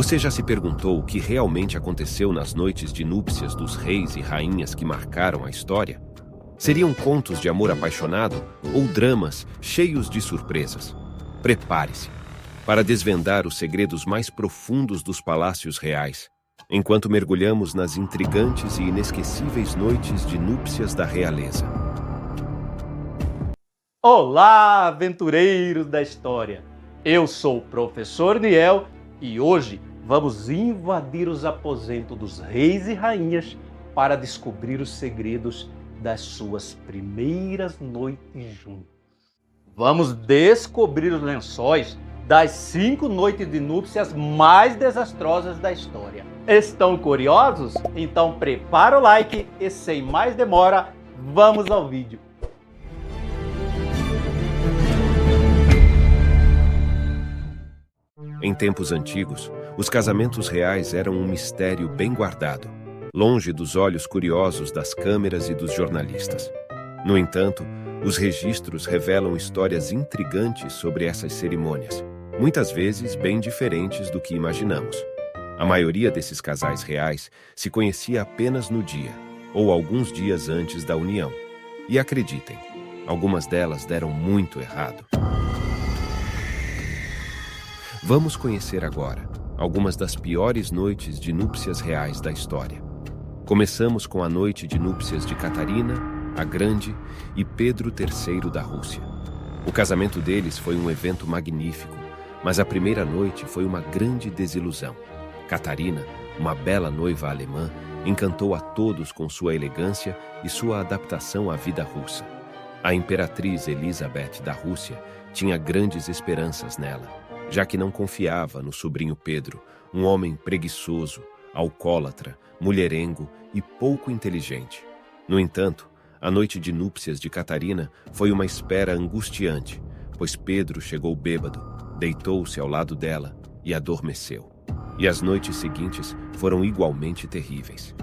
Você já se perguntou o que realmente aconteceu nas noites de núpcias dos reis e rainhas que marcaram a história? Seriam contos de amor apaixonado ou dramas cheios de surpresas? Prepare-se para desvendar os segredos mais profundos dos palácios reais, enquanto mergulhamos nas intrigantes e inesquecíveis noites de núpcias da realeza. Olá, aventureiros da história! Eu sou o professor Niel e hoje vamos invadir os aposentos dos reis e rainhas para descobrir os segredos das suas primeiras noites juntos. Vamos descobrir os lençóis das 5 noites de núpcias mais desastrosas da história. Estão curiosos? Então prepara o like e sem mais demora, vamos ao vídeo. Em tempos antigos, os casamentos reais eram um mistério bem guardado, longe dos olhos curiosos das câmeras e dos jornalistas. No entanto, os registros revelam histórias intrigantes sobre essas cerimônias, muitas vezes bem diferentes do que imaginamos. A maioria desses casais reais se conhecia apenas no dia, ou alguns dias antes da união. E acreditem, algumas delas deram muito errado. Vamos conhecer agora algumas das piores noites de núpcias reais da história. Começamos com a noite de núpcias de Catarina, a Grande, e Pedro III da Rússia. O casamento deles foi um evento magnífico, mas a primeira noite foi uma grande desilusão. Catarina, uma bela noiva alemã, encantou a todos com sua elegância e sua adaptação à vida russa. A imperatriz Elizabeth da Rússia tinha grandes esperanças nela, já que não confiava no sobrinho Pedro, um homem preguiçoso, alcoólatra, mulherengo e pouco inteligente. No entanto, a noite de núpcias de Catarina foi uma espera angustiante, pois Pedro chegou bêbado, deitou-se ao lado dela e adormeceu. E as noites seguintes foram igualmente terríveis.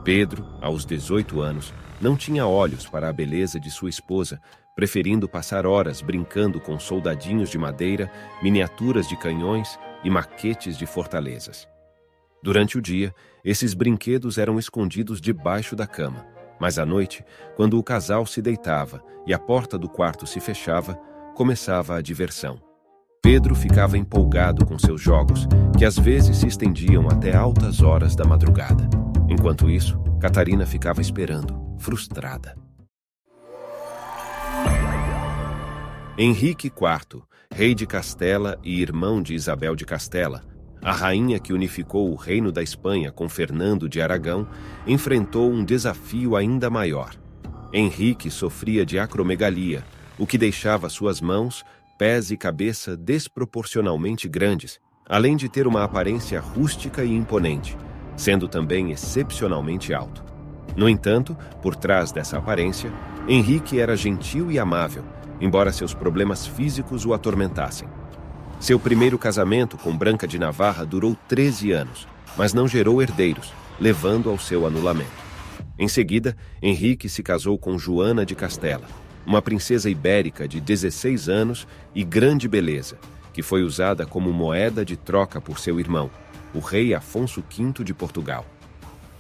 Pedro, aos 18 anos, não tinha olhos para a beleza de sua esposa, preferindo passar horas brincando com soldadinhos de madeira, miniaturas de canhões e maquetes de fortalezas. Durante o dia, esses brinquedos eram escondidos debaixo da cama, mas à noite, quando o casal se deitava e a porta do quarto se fechava, começava a diversão. Pedro ficava empolgado com seus jogos, que às vezes se estendiam até altas horas da madrugada. Enquanto isso, Catarina ficava esperando, frustrada. Henrique IV, rei de Castela e irmão de Isabel de Castela, a rainha que unificou o reino da Espanha com Fernando de Aragão, enfrentou um desafio ainda maior. Henrique sofria de acromegalia, o que deixava suas mãos, pés e cabeça desproporcionalmente grandes, além de ter uma aparência rústica e imponente, sendo também excepcionalmente alto. No entanto, por trás dessa aparência, Henrique era gentil e amável, embora seus problemas físicos o atormentassem. Seu primeiro casamento com Branca de Navarra durou 13 anos, mas não gerou herdeiros, levando ao seu anulamento. Em seguida, Henrique se casou com Joana de Castela, uma princesa ibérica de 16 anos e grande beleza, que foi usada como moeda de troca por seu irmão, o rei Afonso V de Portugal.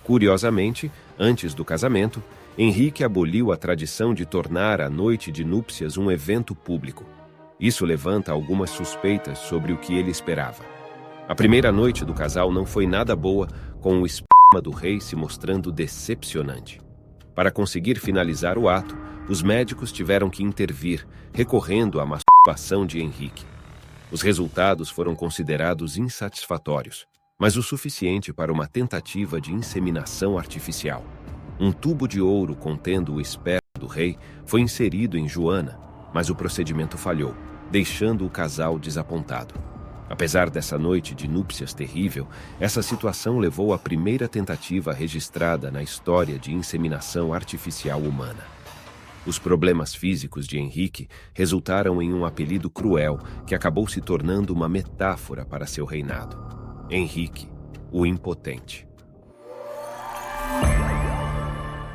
Curiosamente, antes do casamento, Henrique aboliu a tradição de tornar a noite de núpcias um evento público. Isso levanta algumas suspeitas sobre o que ele esperava. A primeira noite do casal não foi nada boa, com o esperma do rei se mostrando decepcionante. Para conseguir finalizar o ato, os médicos tiveram que intervir, recorrendo à masturbação de Henrique. Os resultados foram considerados insatisfatórios, mas o suficiente para uma tentativa de inseminação artificial. Um tubo de ouro contendo o esperma do rei foi inserido em Joana, mas o procedimento falhou, deixando o casal desapontado. Apesar dessa noite de núpcias terrível, essa situação levou à primeira tentativa registrada na história de inseminação artificial humana. Os problemas físicos de Henrique resultaram em um apelido cruel que acabou se tornando uma metáfora para seu reinado: Henrique, o Impotente.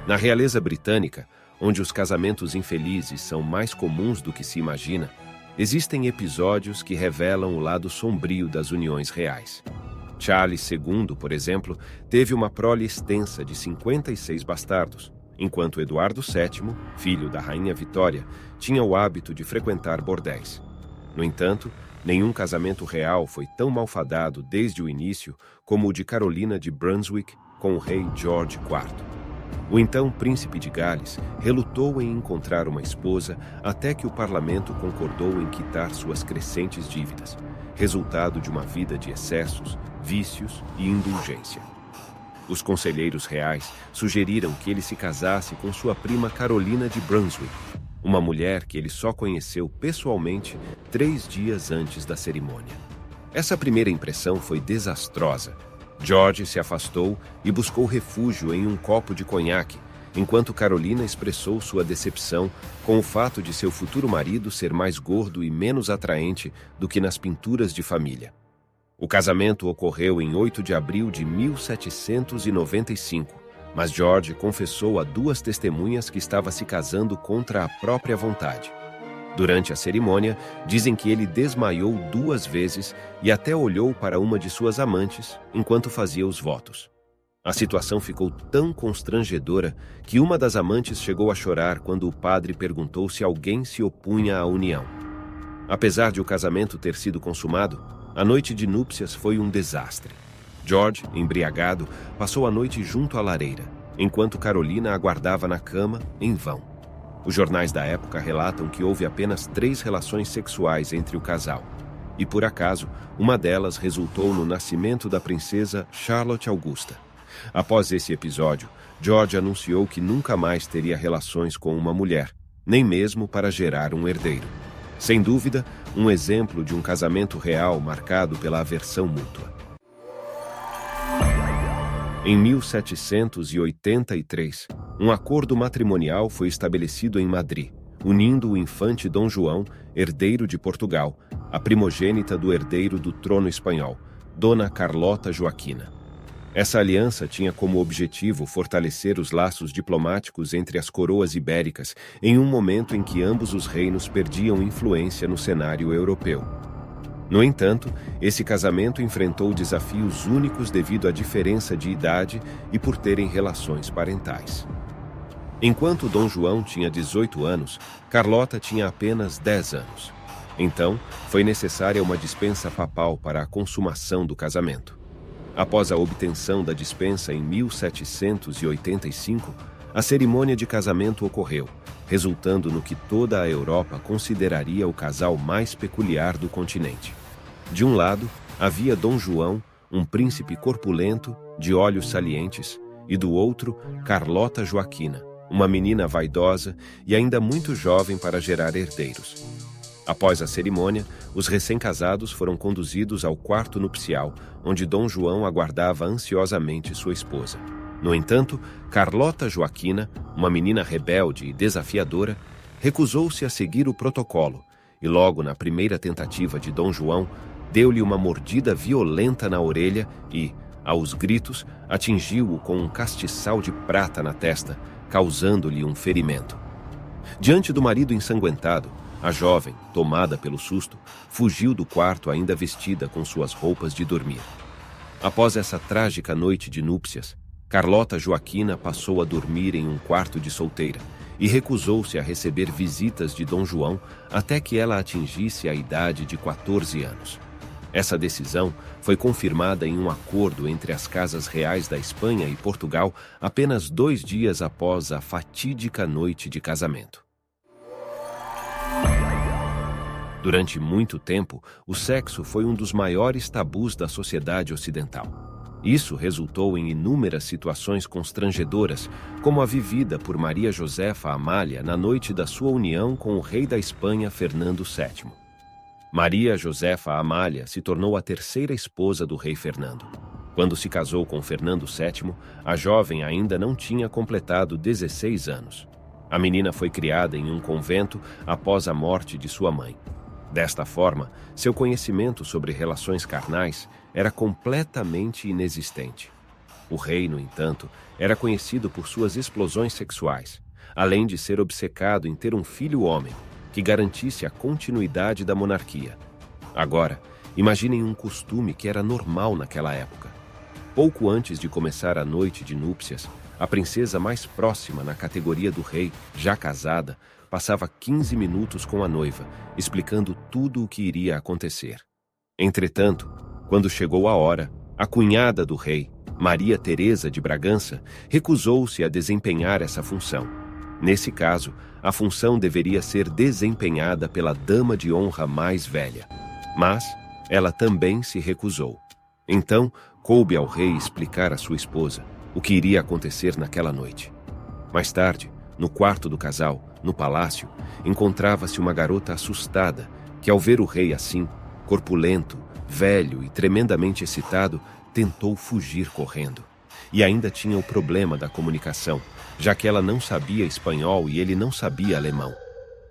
Na realeza britânica, onde os casamentos infelizes são mais comuns do que se imagina, existem episódios que revelam o lado sombrio das uniões reais. Charles II, por exemplo, teve uma prole extensa de 56 bastardos, enquanto Eduardo VII, filho da rainha Vitória, tinha o hábito de frequentar bordéis. No entanto, nenhum casamento real foi tão malfadado desde o início como o de Carolina de Brunswick com o rei George IV. O então príncipe de Gales relutou em encontrar uma esposa até que o parlamento concordou em quitar suas crescentes dívidas, resultado de uma vida de excessos, vícios e indulgência. Os conselheiros reais sugeriram que ele se casasse com sua prima Carolina de Brunswick, uma mulher que ele só conheceu pessoalmente 3 dias antes da cerimônia. Essa primeira impressão foi desastrosa. George se afastou e buscou refúgio em um copo de conhaque, enquanto Carolina expressou sua decepção com o fato de seu futuro marido ser mais gordo e menos atraente do que nas pinturas de família. O casamento ocorreu em 8 de abril de 1795, mas George confessou a 2 testemunhas que estava se casando contra a própria vontade. Durante a cerimônia, dizem que ele desmaiou 2 vezes e até olhou para uma de suas amantes enquanto fazia os votos. A situação ficou tão constrangedora que uma das amantes chegou a chorar quando o padre perguntou se alguém se opunha à união. Apesar de o casamento ter sido consumado, a noite de núpcias foi um desastre. George, embriagado, passou a noite junto à lareira, enquanto Carolina aguardava na cama, em vão. Os jornais da época relatam que houve apenas 3 relações sexuais entre o casal, e por acaso, uma delas resultou no nascimento da princesa Charlotte Augusta. Após esse episódio, George anunciou que nunca mais teria relações com uma mulher, nem mesmo para gerar um herdeiro. Sem dúvida, um exemplo de um casamento real marcado pela aversão mútua. Em 1783, um acordo matrimonial foi estabelecido em Madrid, unindo o infante Dom João, herdeiro de Portugal, a primogênita do herdeiro do trono espanhol, Dona Carlota Joaquina. Essa aliança tinha como objetivo fortalecer os laços diplomáticos entre as coroas ibéricas em um momento em que ambos os reinos perdiam influência no cenário europeu. No entanto, esse casamento enfrentou desafios únicos devido à diferença de idade e por terem relações parentais. Enquanto Dom João tinha 18 anos, Carlota tinha apenas 10 anos. Então, foi necessária uma dispensa papal para a consumação do casamento. Após a obtenção da dispensa em 1785, a cerimônia de casamento ocorreu, resultando no que toda a Europa consideraria o casal mais peculiar do continente. De um lado, havia Dom João, um príncipe corpulento, de olhos salientes, e do outro, Carlota Joaquina, uma menina vaidosa e ainda muito jovem para gerar herdeiros. Após a cerimônia, os recém-casados foram conduzidos ao quarto nupcial, onde Dom João aguardava ansiosamente sua esposa. No entanto, Carlota Joaquina, uma menina rebelde e desafiadora, recusou-se a seguir o protocolo e logo na primeira tentativa de Dom João, deu-lhe uma mordida violenta na orelha e, aos gritos, atingiu-o com um castiçal de prata na testa, causando-lhe um ferimento. Diante do marido ensanguentado, a jovem, tomada pelo susto, fugiu do quarto ainda vestida com suas roupas de dormir. Após essa trágica noite de núpcias, Carlota Joaquina passou a dormir em um quarto de solteira e recusou-se a receber visitas de Dom João até que ela atingisse a idade de 14 anos. Essa decisão foi confirmada em um acordo entre as casas reais da Espanha e Portugal apenas 2 dias após a fatídica noite de casamento. Durante muito tempo, o sexo foi um dos maiores tabus da sociedade ocidental. Isso resultou em inúmeras situações constrangedoras, como a vivida por Maria Josefa Amália na noite da sua união com o rei da Espanha, Fernando VII. Maria Josefa Amália se tornou a 3ª esposa do rei Fernando. Quando se casou com Fernando VII, a jovem ainda não tinha completado 16 anos. A menina foi criada em um convento após a morte de sua mãe. Desta forma, seu conhecimento sobre relações carnais era completamente inexistente. O rei, no entanto, era conhecido por suas explosões sexuais, além de ser obcecado em ter um filho homem, que garantisse a continuidade da monarquia. Agora, Imaginem um costume que era normal naquela época. Pouco antes de começar a noite de núpcias, a princesa mais próxima na categoria do rei, já casada, passava 15 minutos com a noiva, explicando tudo o que iria acontecer. Entretanto, quando chegou a hora, a cunhada do rei, Maria Teresa de Bragança, recusou-se a desempenhar essa função. Nesse caso, a função deveria ser desempenhada pela dama de honra mais velha. Mas ela também se recusou. Então, coube ao rei explicar à sua esposa o que iria acontecer naquela noite. Mais tarde, no quarto do casal, no palácio, encontrava-se uma garota assustada que, ao ver o rei assim, corpulento, velho e tremendamente excitado, tentou fugir correndo. E ainda tinha o problema da comunicação, já que ela não sabia espanhol e ele não sabia alemão.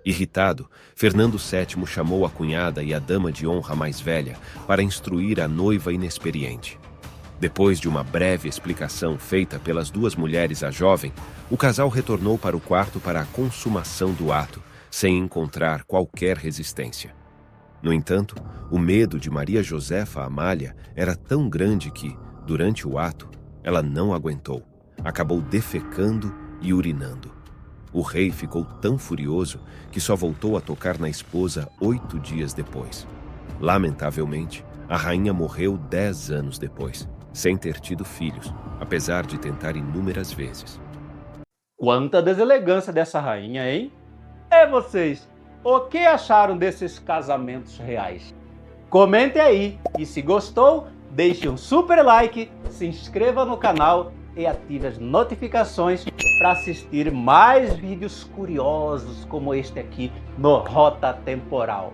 Irritado, Fernando VII chamou a cunhada e a dama de honra mais velha para instruir a noiva inexperiente. Depois de uma breve explicação feita pelas duas mulheres à jovem, o casal retornou para o quarto para a consumação do ato, sem encontrar qualquer resistência. No entanto, o medo de Maria Josefa Amália era tão grande que, durante o ato, ela não aguentou. Acabou defecando e urinando. O rei ficou tão furioso que só voltou a tocar na esposa 8 dias depois. Lamentavelmente, a rainha morreu 10 anos depois, sem ter tido filhos, apesar de tentar inúmeras vezes. Quanta deselegância dessa rainha, hein? E vocês, o que acharam desses casamentos reais? Comente aí e se gostou, deixe um super like, se inscreva no canal e ative as notificações para assistir mais vídeos curiosos como este aqui no Rota Temporal.